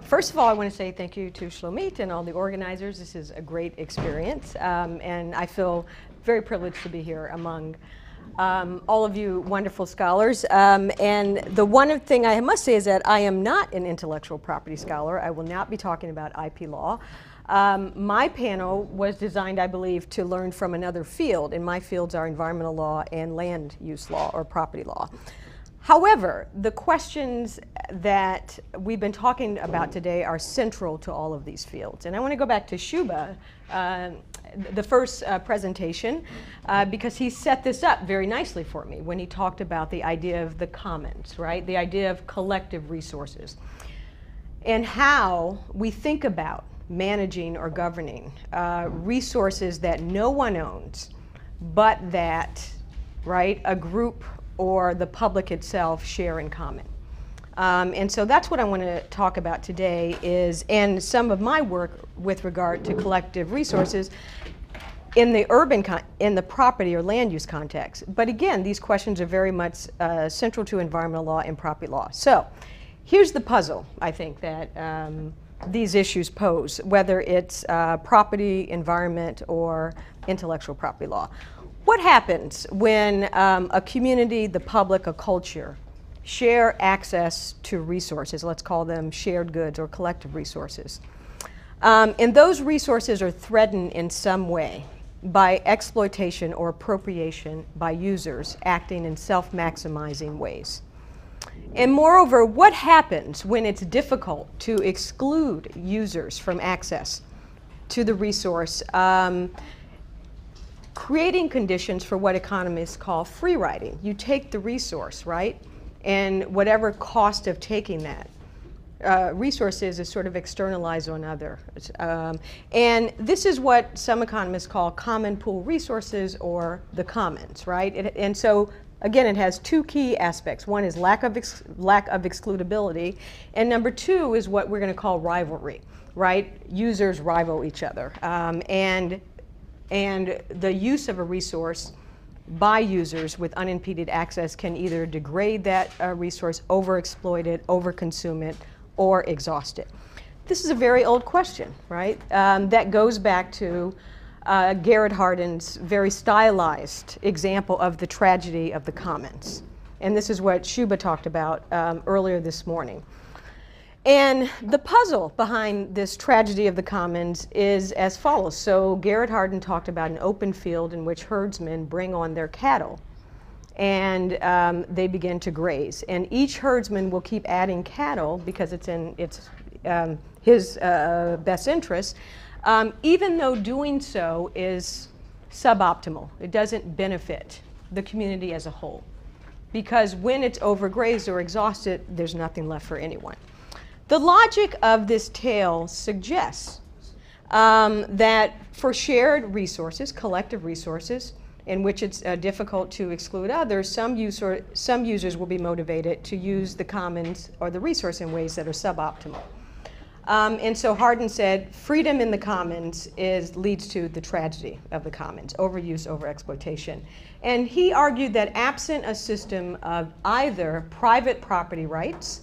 First of all, I want to say thank you to Shlomit and all the organizers. This is a great experience, and I feel very privileged to be here among all of you wonderful scholars. And the one thing I must say is that I am not an intellectual property scholar. I will not be talking about IP law. My panel was designed, I believe, to learn from another field, and my fields are environmental law and land use law or property law. However, the questions that we've been talking about today are central to all of these fields. And I want to go back to Shuba, the first presentation, because he set this up very nicely for me when he talked about the idea of the commons, right? The idea of collective resources and how we think about managing or governing resources that no one owns, but that, right, a group or the public itself share in common. And so that's what I want to talk about today and some of my work with regard to collective resources in the in the property or land use context. But again, these questions are very much central to environmental law and property law. So here's the puzzle, I think, that these issues pose, whether it's property, environment, or intellectual property law. What happens when a community, the public, a culture, share access to resources? Let's call them shared goods or collective resources. And those resources are threatened in some way by exploitation or appropriation by users acting in self-maximizing ways. And moreover, what happens when it's difficult to exclude users from access to the resource, creating conditions for what economists call free riding? You take the resource, right? And whatever cost of taking that resource is sort of externalized on others. And this is what some economists call common pool resources or the commons, right? And so again, it has two key aspects. One is lack of excludability, and number two is what we're going to call rivalry, right? Users rival each other, and the use of a resource by users with unimpeded access can either degrade that resource, overexploit it, overconsume it, or exhaust it. This is a very old question, right? That goes back to Garrett Hardin's very stylized example of the tragedy of the commons. And this is what Shuba talked about earlier this morning. And the puzzle behind this tragedy of the commons is as follows. So Garrett Hardin talked about an open field in which herdsmen bring on their cattle and they begin to graze. And each herdsman will keep adding cattle because it's in his best interest, even though doing so is suboptimal. It doesn't benefit the community as a whole, because when it's overgrazed or exhausted, there's nothing left for anyone. The logic of this tale suggests that for shared resources, collective resources, in which it's difficult to exclude others, some users will be motivated to use the commons or the resource in ways that are suboptimal. And so Hardin said, freedom in the commons leads to the tragedy of the commons, overuse, overexploitation. And he argued that absent a system of either private property rights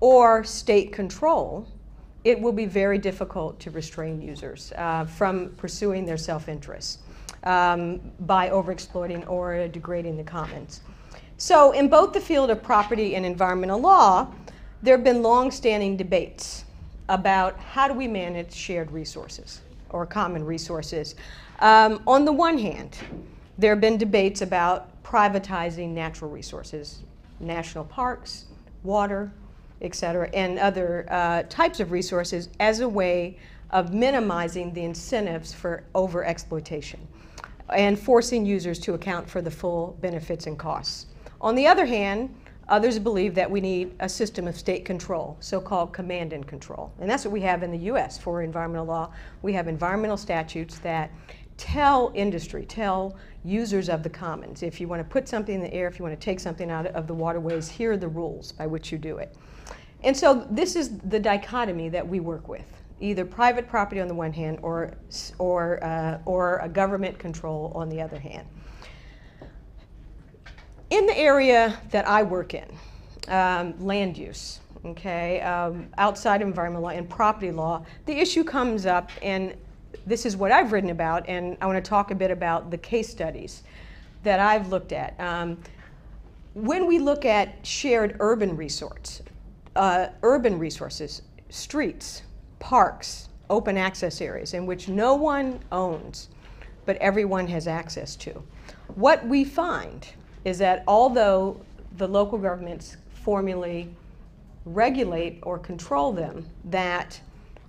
or state control, it will be very difficult to restrain users from pursuing their self-interest by overexploiting or degrading the commons. So in both the field of property and environmental law, there have been long-standing debates about how do we manage shared resources or common resources. On the one hand, there have been debates about privatizing natural resources, national parks, water, et cetera, and other types of resources as a way of minimizing the incentives for overexploitation and forcing users to account for the full benefits and costs. On the other hand, others believe that we need a system of state control, so-called command and control. And that's what we have in the US for environmental law. We have environmental statutes that tell industry, tell users of the commons, if you want to put something in the air, if you want to take something out of the waterways, here are the rules by which you do it. And so this is the dichotomy that we work with, either private property on the one hand or a government control on the other hand. In the area that I work in, land use, okay, outside of environmental law and property law, the issue comes up, and this is what I've written about, and I want to talk a bit about the case studies that I've looked at. When we look at shared urban resources, streets, parks, open access areas in which no one owns, but everyone has access to, what we find is that although the local governments formally regulate or control them, that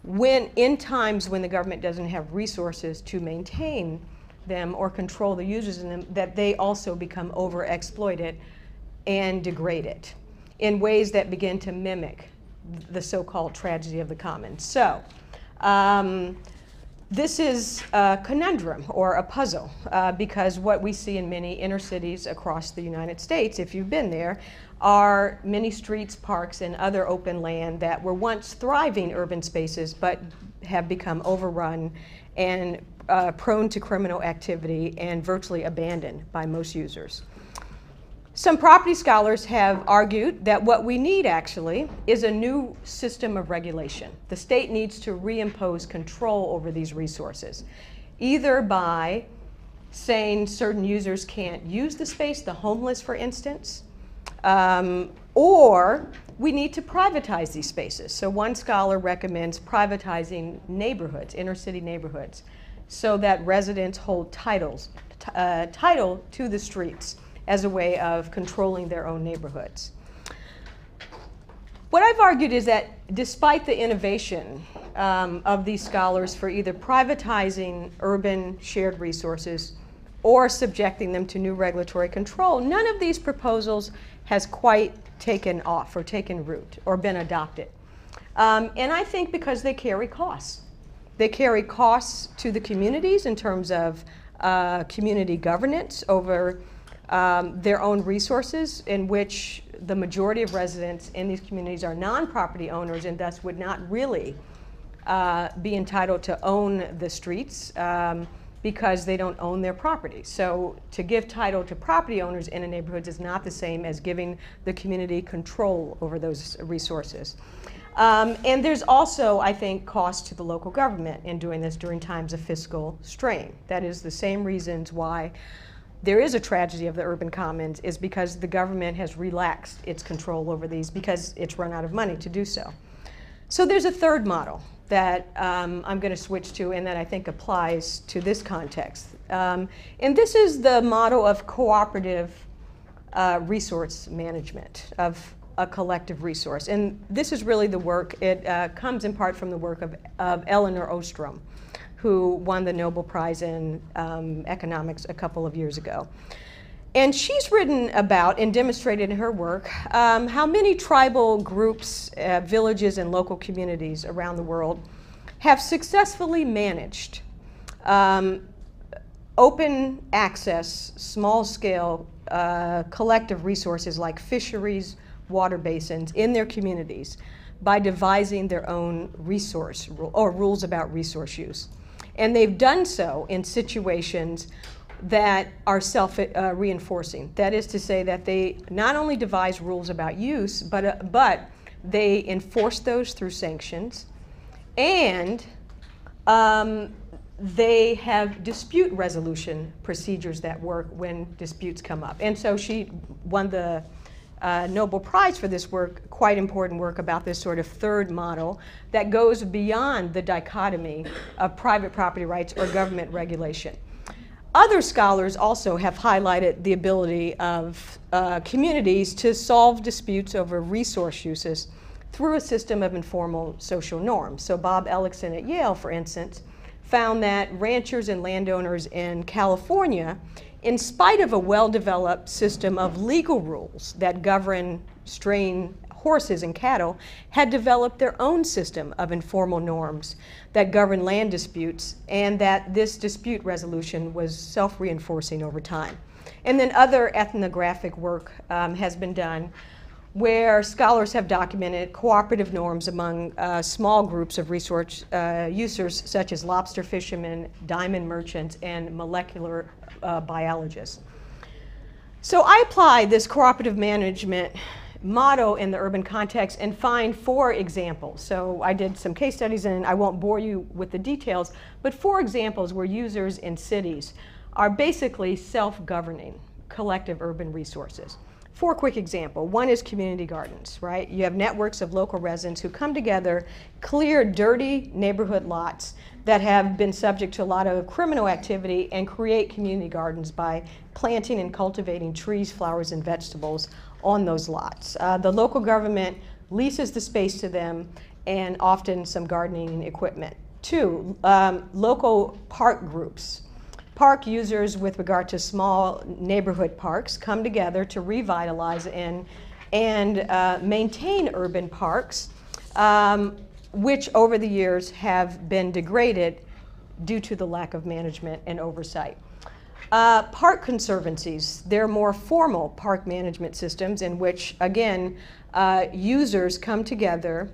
when in times when the government doesn't have resources to maintain them or control the users in them, that they also become overexploited and degraded in ways that begin to mimic the so-called tragedy of the commons. So this is a conundrum or a puzzle because what we see in many inner cities across the United States, if you've been there, are many streets, parks, and other open land that were once thriving urban spaces but have become overrun and prone to criminal activity and virtually abandoned by most users. Some property scholars have argued that what we need actually is a new system of regulation. The state needs to reimpose control over these resources, either by saying certain users can't use the space, the homeless for instance, or we need to privatize these spaces. So one scholar recommends privatizing neighborhoods, inner city neighborhoods, so that residents hold title to the streets as a way of controlling their own neighborhoods. What I've argued is that despite the innovation of these scholars for either privatizing urban shared resources or subjecting them to new regulatory control, none of these proposals has quite taken off or taken root or been adopted. And I think because they carry costs. They carry costs to the communities in terms of community governance over their own resources, in which the majority of residents in these communities are non-property owners and thus would not really be entitled to own the streets because they don't own their property. So to give title to property owners in a neighborhood is not the same as giving the community control over those resources. And there's also, I think, cost to the local government in doing this during times of fiscal strain. That is the same reasons why there is a tragedy of the urban commons, is because the government has relaxed its control over these because it's run out of money to do so. So there's a third model that I'm going to switch to and that I think applies to this context. And this is the model of cooperative resource management, of a collective resource. And this is really the work, it comes in part from the work of Elinor Ostrom, who won the Nobel Prize in economics a couple of years ago. And she's written about and demonstrated in her work how many tribal groups, villages, and local communities around the world have successfully managed open access, small-scale collective resources like fisheries, water basins in their communities by devising their own resource or rules about resource use. And they've done so in situations that are self-reinforcing. That is to say that they not only devise rules about use, but they enforce those through sanctions, and they have dispute resolution procedures that work when disputes come up. And so she won the Nobel Prize for this work, quite important work about this sort of third model that goes beyond the dichotomy of private property rights or government regulation. Other scholars also have highlighted the ability of communities to solve disputes over resource uses through a system of informal social norms. So Bob Ellickson at Yale, for instance, found that ranchers and landowners in California, in spite of a well-developed system of legal rules that govern straying horses and cattle, had developed their own system of informal norms that govern land disputes, and that this dispute resolution was self-reinforcing over time. And then other ethnographic work has been done where scholars have documented cooperative norms among small groups of resource users such as lobster fishermen, diamond merchants, and molecular biologists. So I apply this cooperative management model in the urban context and find 4 examples. So I did some case studies, and I won't bore you with the details, but 4 examples where users in cities are basically self-governing collective urban resources. 4 quick examples. One is community gardens, right? You have networks of local residents who come together, clear dirty neighborhood lots that have been subject to a lot of criminal activity, and create community gardens by planting and cultivating trees, flowers, and vegetables on those lots. The local government leases the space to them, and often some gardening equipment. 2, local park groups. Park users, with regard to small neighborhood parks, come together to revitalize and maintain urban parks, which over the years have been degraded due to the lack of management and oversight. Park conservancies, they're more formal park management systems in which, again, users come together,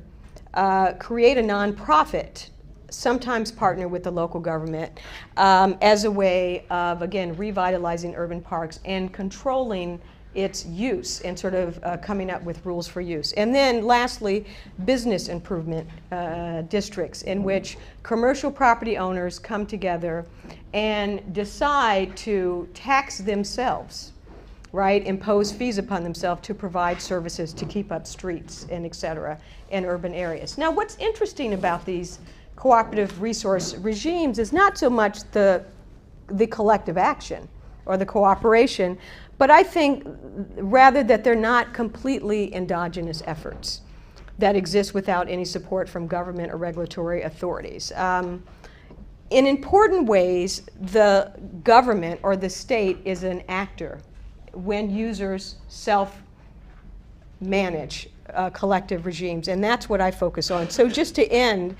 create a nonprofit, sometimes partner with the local government as a way of, again, revitalizing urban parks and controlling its use and sort of coming up with rules for use. And then lastly, business improvement districts in which commercial property owners come together and decide to tax themselves, right? Impose fees upon themselves to provide services to keep up streets and et cetera in urban areas. Now, what's interesting about these cooperative resource regimes is not so much the collective action or the cooperation, but I think rather that they're not completely endogenous efforts that exist without any support from government or regulatory authorities. In important ways, the government or the state is an actor when users self-manage collective regimes, and that's what I focus on. So just to end,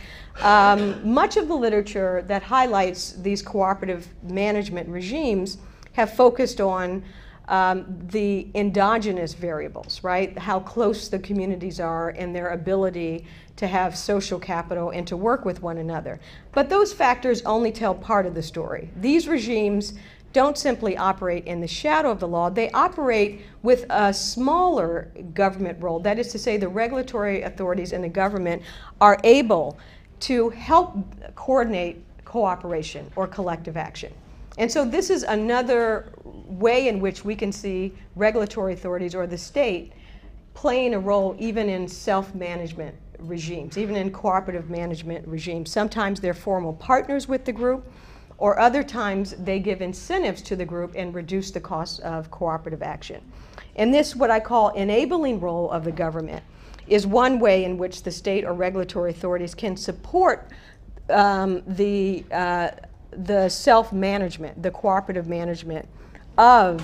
much of the literature that highlights these cooperative management regimes have focused on the endogenous variables, right? How close the communities are and their ability to have social capital and to work with one another. But those factors only tell part of the story. These regimes don't simply operate in the shadow of the law, they operate with a smaller government role. That is to say, the regulatory authorities and the government are able to help coordinate cooperation or collective action. And so this is another way in which we can see regulatory authorities or the state playing a role even in self-management regimes, even in cooperative management regimes. Sometimes they're formal partners with the group, or other times they give incentives to the group and reduce the cost of cooperative action. And this, what I call enabling role of the government, is one way in which the state or regulatory authorities can support the self-management, the cooperative management of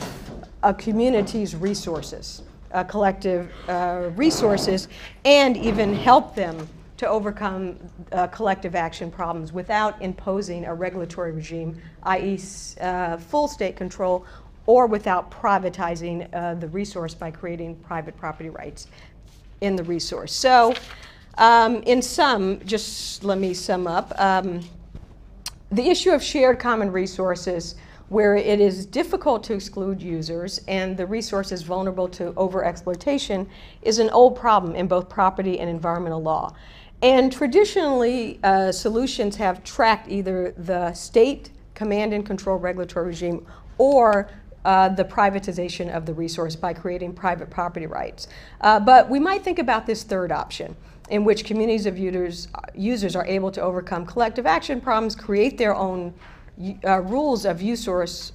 a community's resources, collective resources, and even help them to overcome collective action problems without imposing a regulatory regime, i.e. Full state control, or without privatizing the resource by creating private property rights in the resource. So in sum, just let me sum up. The issue of shared common resources, where it is difficult to exclude users and the resource is vulnerable to overexploitation, is an old problem in both property and environmental law. And traditionally, solutions have tracked either the state command and control regulatory regime or the privatization of the resource by creating private property rights. But we might think about this third option, in which communities of users are able to overcome collective action problems, create their own rules of resource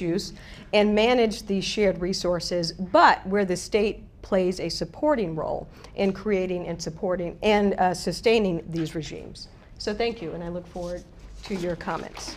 use, and manage these shared resources, but where the state plays a supporting role in creating and supporting and sustaining these regimes. So thank you, and I look forward to your comments.